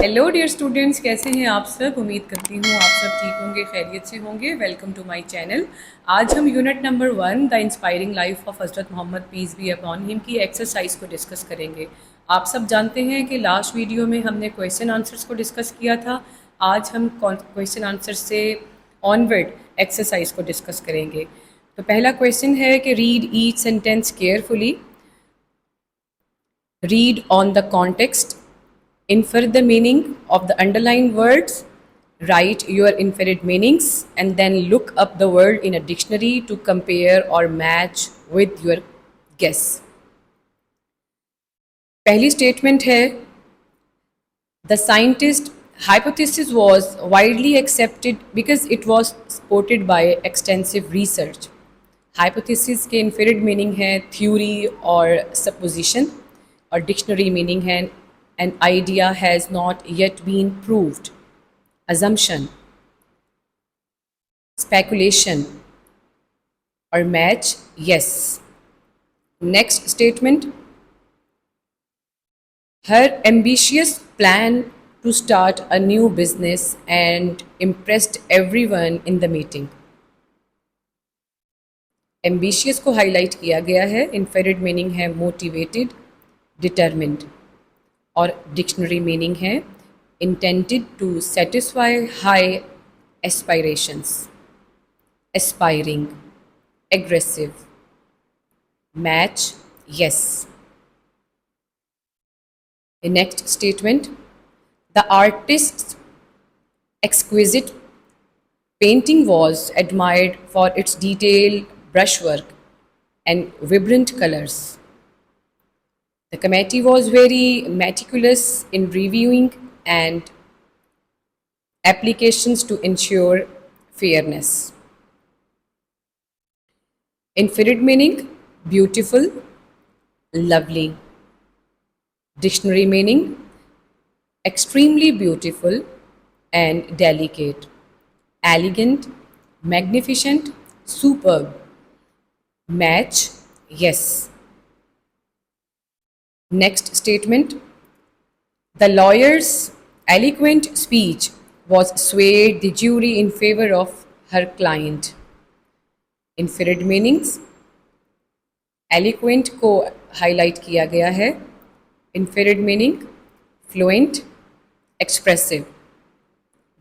Hello dear students, कैसे हैं आप सब। उम्मीद करती हूँ आप सब ठीक होंगे, खैरियत से होंगे। Welcome to my channel. आज हम unit number 1 the inspiring life of Hazrat Mohammad peace be upon him की एक्सरसाइज को डिस्कस करेंगे। आप सब जानते हैं कि लास्ट वीडियो में हमने क्वेश्चन आंसर्स को डिस्कस किया था। आज हम क्वेश्चन आंसर से ऑनवर्ड एक्सरसाइज को डिस्कस करेंगे। तो पहला क्वेश्चन है कि read each sentence carefully, read on the context, infer the meaning of the underlined words, write your inferred meanings, and then look up the word in a dictionary to compare or match with your guess. पहली statement है the scientist hypothesis was widely accepted because it was supported by extensive research. Hypothesis के inferred meaning है theory और supposition, और dictionary meaning है an idea has not yet been proved, assumption, speculation, और match yes. Next statement, her ambitious plan to start a new business and impressed everyone in the meeting. Ambitious को highlight किया गया है, inferred meaning है motivated, determined, और dictionary meaning है intended to satisfy high aspirations, aspiring, aggressive, match yes. The next statement, the artist's exquisite painting was admired for its detailed brushwork and vibrant colors. The committee was very meticulous in reviewing and applications to ensure fairness. Infinite meaning beautiful, lovely. Dictionary meaning extremely beautiful and delicate, elegant, magnificent, superb. Match yes. Next statement, the lawyer's eloquent speech was swayed the jury in favor of her client. Inferred meanings, eloquent को highlight किया गया है, inferred meaning fluent, expressive.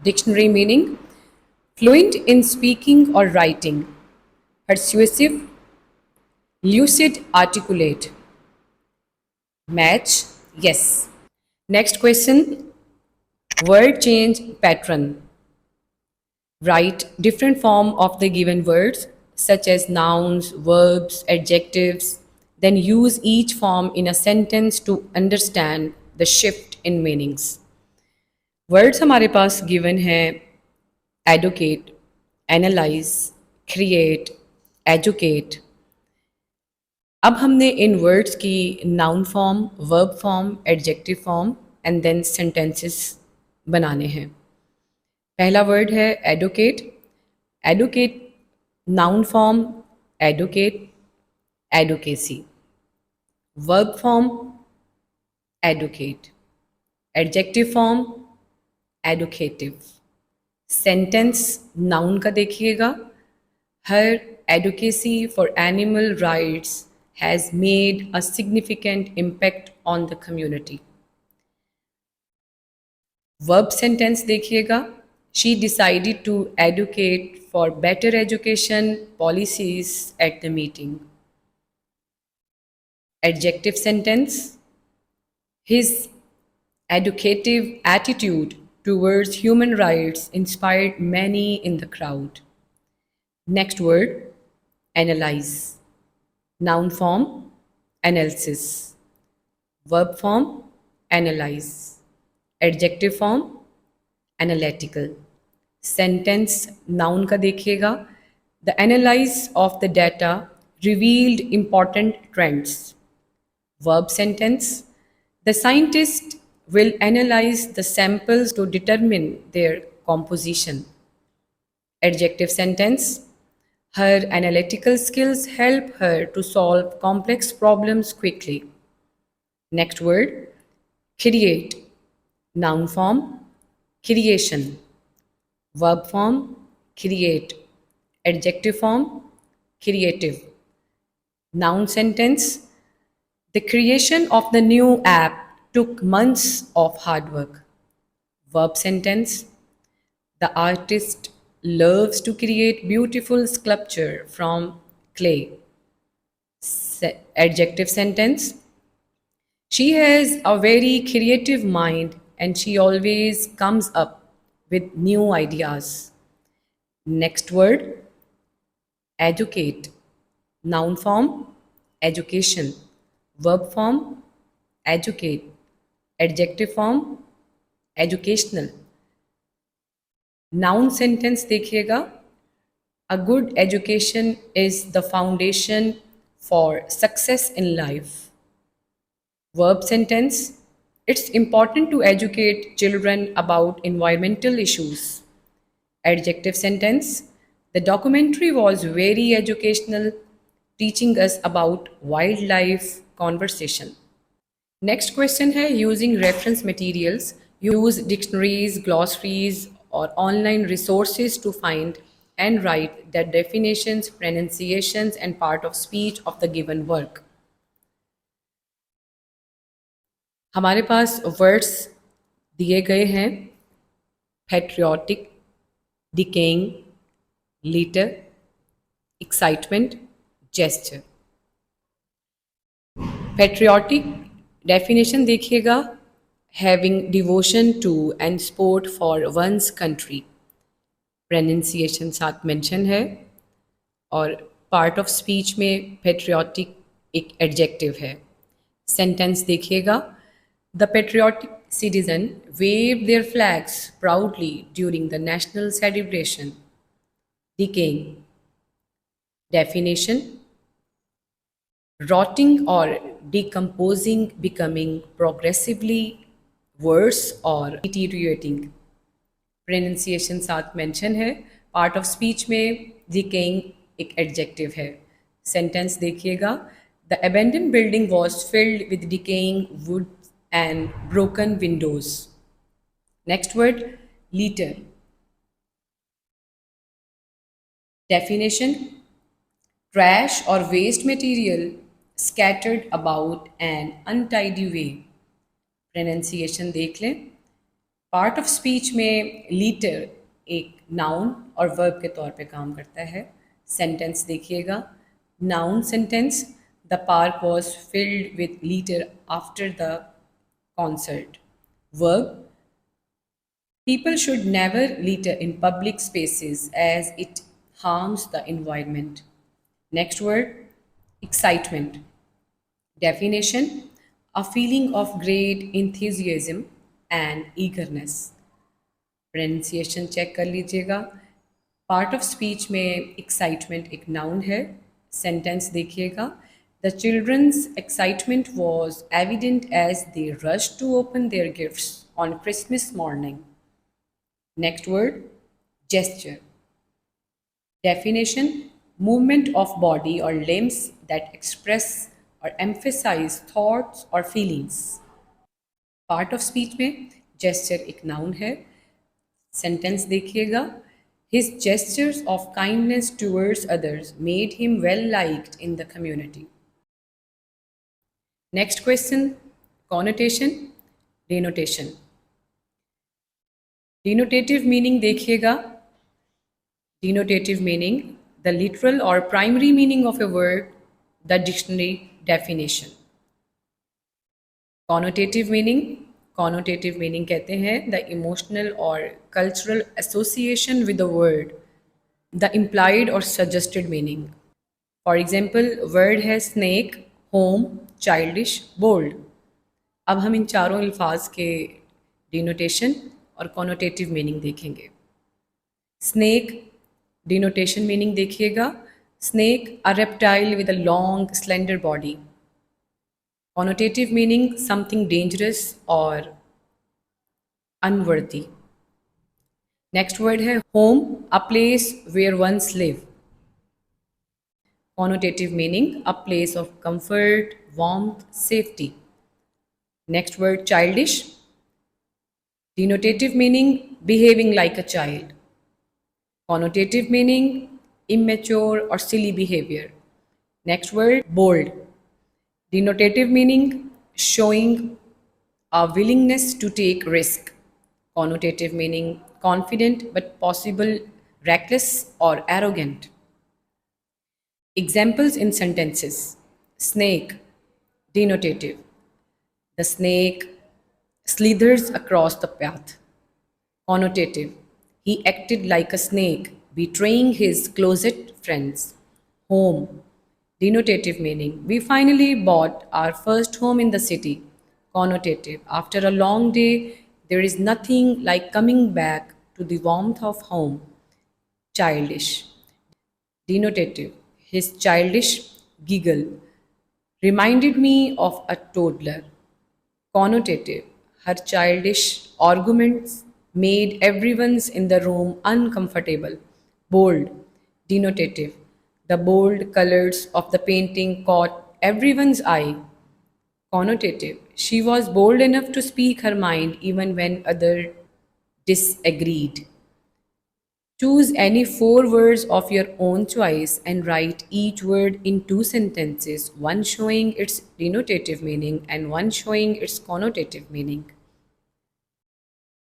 Dictionary meaning fluent in speaking or writing, persuasive, lucid, articulate. Match yes. Next question, word change pattern. Write different form of the given words such as nouns, verbs, adjectives, then use each form in a sentence to understand the shift in meanings. Words हमारे पास given है educate, analyze, create, educate. अब हमने इन words की noun form, verb form, adjective form and then sentences बनाने हैं। पहला word है educate. Educate noun form educate, educacy. Verb form educate, adjective form educative. Sentence noun का देखिएगा, हर advocacy for animal rights has made a significant impact on the community. Verb sentence देखिएगा, she decided to advocate for better education policies at the meeting. Adjective sentence, his educative attitude towards human rights inspired many in the crowd. Next word, analyze. Noun form analysis, verb form analyze, adjective form analytical. Sentence noun का देखिएगा, the analysis of the data revealed important trends. Verb sentence, the scientist will analyze the samples to determine their composition. Adjective sentence, her analytical skills help her to solve complex problems quickly. Next word, create. Noun form creation, verb form create, adjective form creative. Noun sentence: the creation of the new app took months of hard work. Verb sentence: the artist loves to create beautiful sculpture from clay. Adjective sentence: she has a very creative mind and she always comes up with new ideas. Next word: educate. Noun form education, verb form educate, adjective form educational. Noun sentence देखिएगा: a good education is the foundation for success in life. Verb sentence: it's important to educate children about environmental issues. Adjective sentence: the documentary was very educational, teaching us about wildlife conservation. Next question है using reference materials. Use dictionaries, glossaries or online resources to find and write the definitions, pronunciations and part of speech of the given work. हमारे पास words दिए गए हैं: patriotic, decaying, litter, excitement, gesture. Patriotic definition देखिएगा: having devotion to and sport for one's country. Pronunciation साथ mention है और part of speech में patriotic एक adjective है. Sentence देखिएगा: the patriotic citizen waved their flags proudly during the national celebration. Decaying definition: rotting or decomposing, becoming progressively worse or deteriorating. Pronunciation साथ mention है. Part of speech में decaying एक adjective है. Sentence देखिएगा: the abandoned building was filled with decaying wood and broken windows. Next word: litter. Definition: trash or waste material scattered about an untidy way. Pronunciation देख लें. Part of speech में litre एक noun और verb के तौर पे काम करता है. सेंटेंस देखिएगा: noun sentence: the park was filled with litre after the concert. Verb: people should never litter in public spaces as it harms the environment. Next word: excitement. Definition: a feeling of great enthusiasm and eagerness. Pronunciation check कर लीजिएगा. Part of speech में excitement एक noun है. Sentence देखिएगा: the children's excitement was evident as they rush to open their gifts on Christmas morning. Next word: gesture. Definition: movement of body or limbs that express or emphasize thoughts or feelings. Part of speech में gesture एक noun है. Sentence देखिएगा: his gestures of kindness towards others made him well liked in the community. Next question: connotation, denotation. Denotative meaning देखिएगा. Denotative meaning: the literal or primary meaning of a word, the dictionary definition. Connotative meaning: connotative meaning कहते हैं the emotional or cultural association with the word, the implied or suggested meaning. For example, word है snake, home, childish, bold. अब हम इन चारों अल्फाज के denotation और connotative meaning देखेंगे. Snake denotation meaning देखिएगा: snake, a reptile with a long slender body. Connotative meaning: something dangerous or unworthy. Next word है home, a place where ones live. Connotative meaning: a place of comfort, warmth, safety. Next word childish. Denotative meaning behaving like a child. Connotative meaning immature or silly behavior. Next word bold. Denotative meaning showing a willingness to take risk. Connotative meaning confident but possible reckless or arrogant. Examples in sentences. Snake. Denotative. The snake slithers across the path. Connotative. He acted like a snake, betraying his closet friends. Home. Denotative meaning. We finally bought our first home in the city. Connotative. After a long day, there is nothing like coming back to the warmth of home. Childish. Denotative. His childish giggle reminded me of a toddler. Connotative. Her childish arguments made everyone's in the room uncomfortable. Bold. Denotative. The bold colors of the painting caught everyone's eye. Connotative. She was bold enough to speak her mind even when others disagreed. Choose any four words of your own choice and write each word in two sentences, one showing its denotative meaning and one showing its connotative meaning.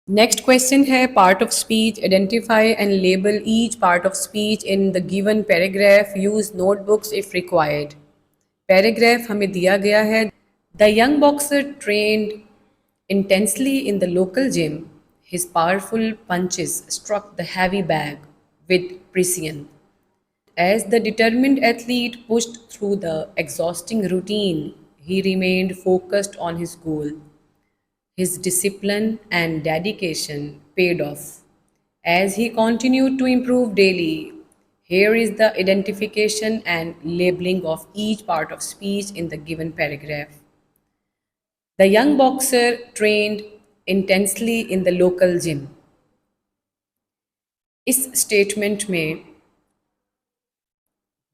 Next question है part of speech. Identify and label each part of speech in the given paragraph. Use notebooks if required. Paragraph हमें दिया गया है. The young boxer trained intensely in the local gym. His powerful punches struck the heavy bag with precision. As the determined athlete pushed through the exhausting routine, he remained focused on his goal. His discipline and dedication paid off. As he continued to improve daily, here is the identification and labeling of each part of speech in the given paragraph. The young boxer trained intensely in the local gym. इस statement में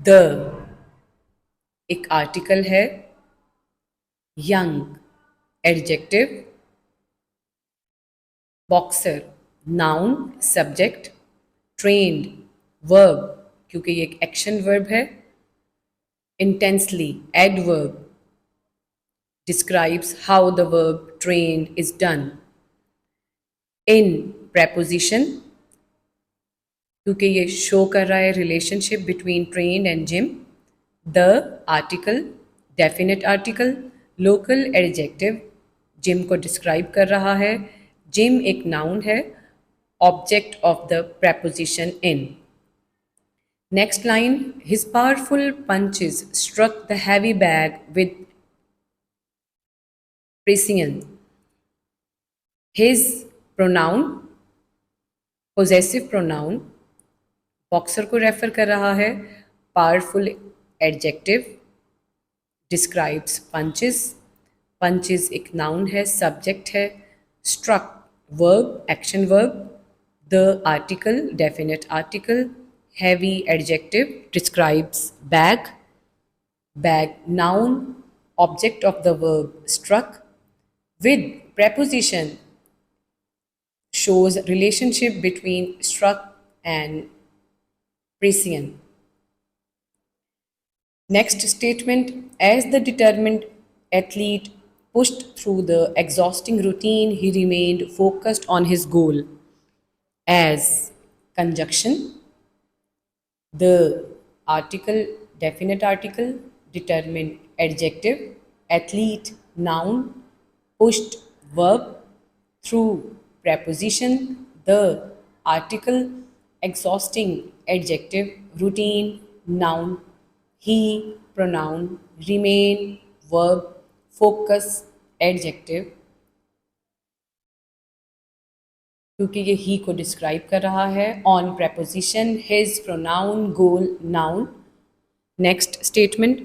the एक article है, young adjective, boxer noun subject, trained verb क्योंकि ये एक action verb है, intensely adverb describes how the verb trained is done. In preposition क्योंकि ये शो कर रहा है relationship between train and gym. The article definite article, local adjective gym को डिस्क्राइब कर रहा है, जिम एक नाउन है, object of the preposition in. Next line, his powerful punches struck the heavy bag with precision. His pronoun possessive pronoun boxer को refer कर रहा है, powerful adjective describes punches, punches एक नाउन है, सब्जेक्ट है, struck verb action verb, the article definite article, heavy adjective describes bag, bag noun object of the verb struck, with preposition shows relationship between struck and precision. Next statement, as the determined athlete pushed through the exhausting routine, he remained focused on his goal. As conjunction, the article definite article, determined adjective, athlete noun, pushed verb, through preposition, the article, exhausting adjective, routine noun, he pronoun, remain verb, focus adjective क्योंकि ये ही को describe कर रहा है, on preposition, his pronoun, goal noun. Next statement,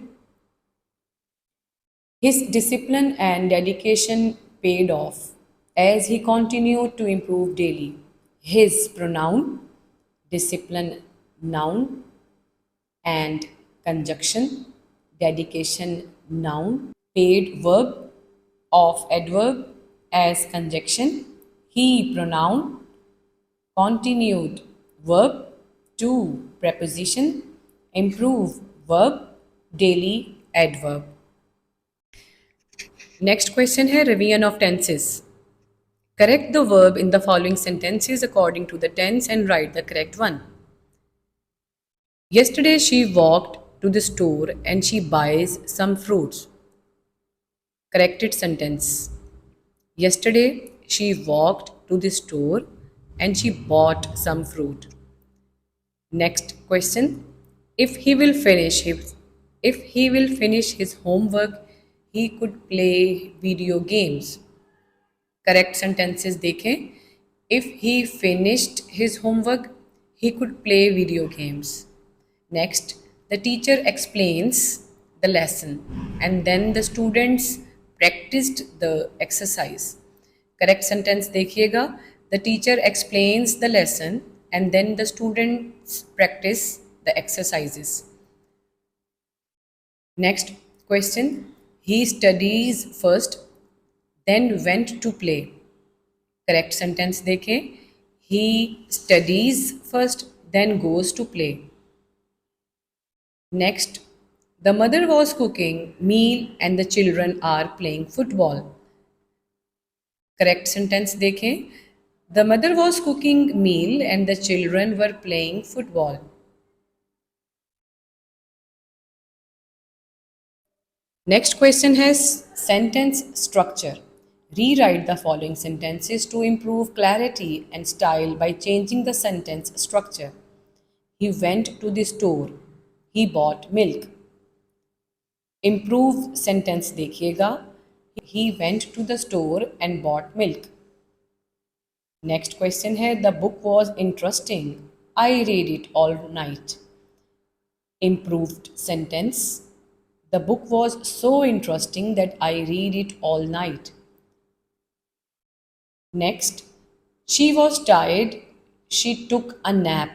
his discipline and dedication paid off as he continued to improve daily. His pronoun, discipline noun, and conjunction, dedication noun, paid verb of adverb as conjunction, He pronoun, continued verb, to preposition, improve verb, daily adverb. Next question है revision of tenses. Correct the verb in the following sentences according to the tense and write the correct one. Yesterday she walked to the store and she buys some fruits. Corrected sentence. Yesterday she walked to the store and she bought some fruit. Next question. If he will finish his homework, he could play video games. Correct sentences देखें. If he finished his homework he could play video games. Next, the teacher explains the lesson and then the students practised the exercise. Correct sentence देखिएगा. The teacher explains the lesson and then the students practise the exercises. Next question. He studies first then went to play. Correct sentence देखें. He studies first, then goes to play. Next, the mother was cooking meal and the children are playing football. Correct sentence देखें. The mother was cooking meal and the children were playing football. Next question has sentence structure. Rewrite the following sentences to improve clarity and style by changing the sentence structure. He went to the store. He bought milk. Improve sentence देखिएगा. He went to the store and bought milk. Next question है the book was interesting. I read it all night. Improved sentence. The book was so interesting that I read it all night. Next, she was tired, she took a nap.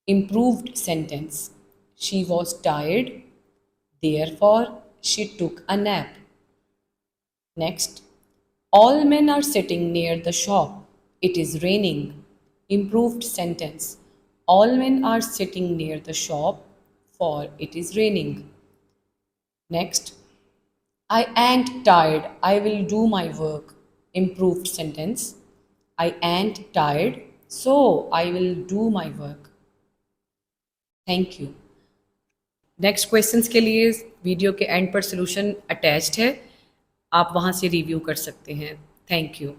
Improved sentence. She was tired, therefore she took a nap. Next, all men are sitting near the shop. It is raining. Improved sentence. All men are sitting near the shop, for it is raining. Next, I ain't tired, I will do my work. Improved sentence. I ain't tired, so I will do my work. Thank you. Next questions के लिए video के and पर solution attached है, आप वहाँ से review कर सकते हैं. Thank you.